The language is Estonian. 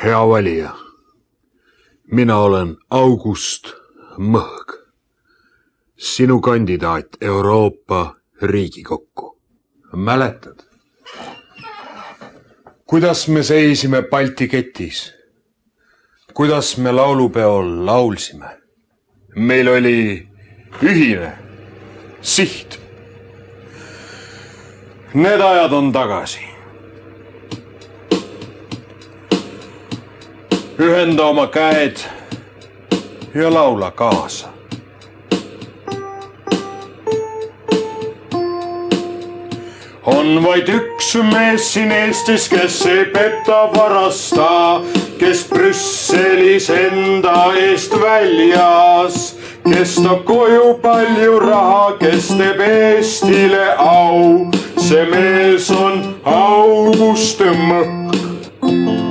Hea valija, mina olen August Mõhg, sinu kandidaat Euroopa Riigikokku. Mäletad, kuidas me seisime Balti ketis, kuidas me laulupeol laulsime. Meil oli ühine siht. Need ajad on tagasi. Ühenda oma käed ja laula kaasa. On vaid üks mees siin Eestis, kes ei peta varasta, kes Brüsselis enda eest väljas, kes toob koju palju raha, kes teeb Eestile au. See mees on August Mõhg.